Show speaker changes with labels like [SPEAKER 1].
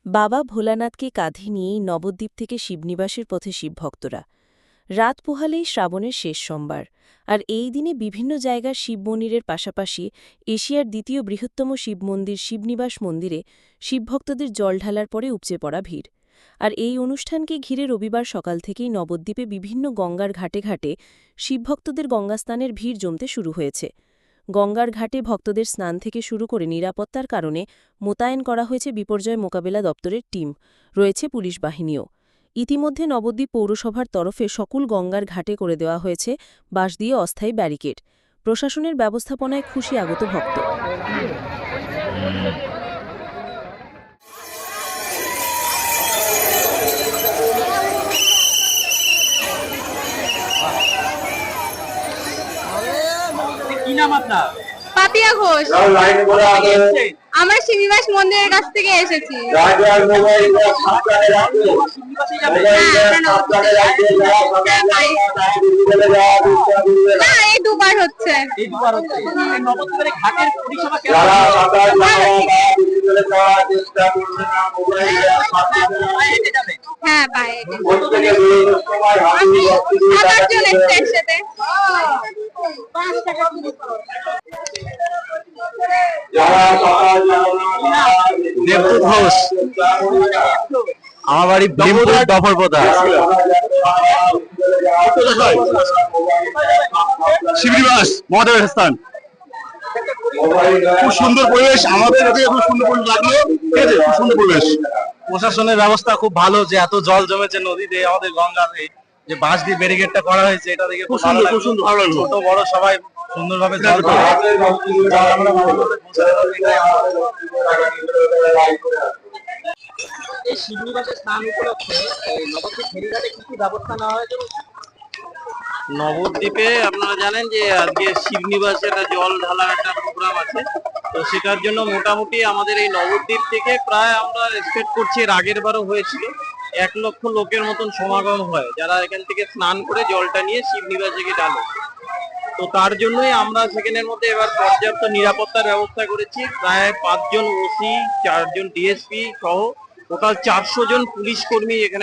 [SPEAKER 1] বাবা ভোলানাথকে কাঁধে নিয়েই নবদ্বীপ থেকে শিবনিবাসের পথে শিবভক্তরা। রাত পোহালেই শ্রাবণের শেষ সোমবার, আর এই দিনে বিভিন্ন জায়গার শিব মন্দিরের পাশাপাশি এশিয়ার দ্বিতীয় বৃহত্তম শিব মন্দির শিবনিবাস মন্দিরে শিবভক্তদের জল ঢালার পরে উপচে পড়া ভিড়। আর এই অনুষ্ঠানকে ঘিরে রবিবার সকাল থেকেই নবদ্বীপে বিভিন্ন গঙ্গার ঘাটে ঘাটে শিবভক্তদের গঙ্গাস্নানের ভিড় জমতে শুরু হয়েছে। গঙ্গার ঘাটে ভক্তদের স্নান থেকে শুরু করে নিরাপত্তার কারণে মোতায়েন করা হয়েছে বিপর্যয় মোকাবিলা দপ্তরের টিম, রয়েছে পুলিশ বাহিনীও। ইতিমধ্যে নবদ্বীপ পৌরসভার তরফে সকল গঙ্গার ঘাটে করে দেওয়া হয়েছে বাঁশ দিয়ে অস্থায়ী ব্যারিকেড। প্রশাসনের ব্যবস্থাপনায় খুশি আগত ভক্ত।
[SPEAKER 2] কি নাম আপনার?
[SPEAKER 3] পাপিয়া ঘোষ। আমরা শিবনিবাস মন্দিরের কাছ থেকে এসেছি। না, এই দুবার হচ্ছে। হ্যাঁ, পায়ে আমি 7-8 জন এসছে একসাথে।
[SPEAKER 2] দেবদূত ঘোষ, আমার বাড়ি দফরপোতা। শিবনিবাস মহাদেবের স্থান, খুব সুন্দর পরিবেশ। আমাদের খুব সুন্দর পরিবেশ লাগলো, ঠিক আছে, খুব সুন্দর পরিবেশ। প্রশাসনের ব্যবস্থা খুব ভালো, যে এত জল জমেছে নদীতে, আমাদের গঙ্গাতে যে বাঁশ দিয়ে ব্যারিকেডটা করা হয়েছে, এটা দেখে খুব সুন্দর, খুব সুন্দর ভালো লাগলো। ছোট বড় সবাই সুন্দরভাবে জল এই শিবনিবাসের স্নান উপলক্ষে নবদ্বীপ ফেরিঘাটে কি কি ব্যবস্থা নেওয়া হয়েছে? নবদ্বীপে আপনারা জানেন যে আজকে শিবনিবাসে একটা জল ঢালার একটা প্রোগ্রাম আছে, তো সেটার জন্য মোটামুটি আমাদের এই নবদ্বীপ থেকে প্রায় আমরা এক্সপেক্ট করছি, এর আগের বারও হয়েছিল 1 লক্ষ লোকের মতন সমাগম হয়, যারা এখান থেকে স্নান করে জলটা নিয়ে শিবনিবাসে গিয়ে ঢালে। তো তার জন্যই আমরা সেখানের মধ্যে এবার পর্যাপ্ত নিরাপত্তার ব্যবস্থা করেছি। প্রায় 5 জন ওসি, 4 জন ডিএসপি সহ টোটাল 400 জন পুলিশ কর্মী এখানে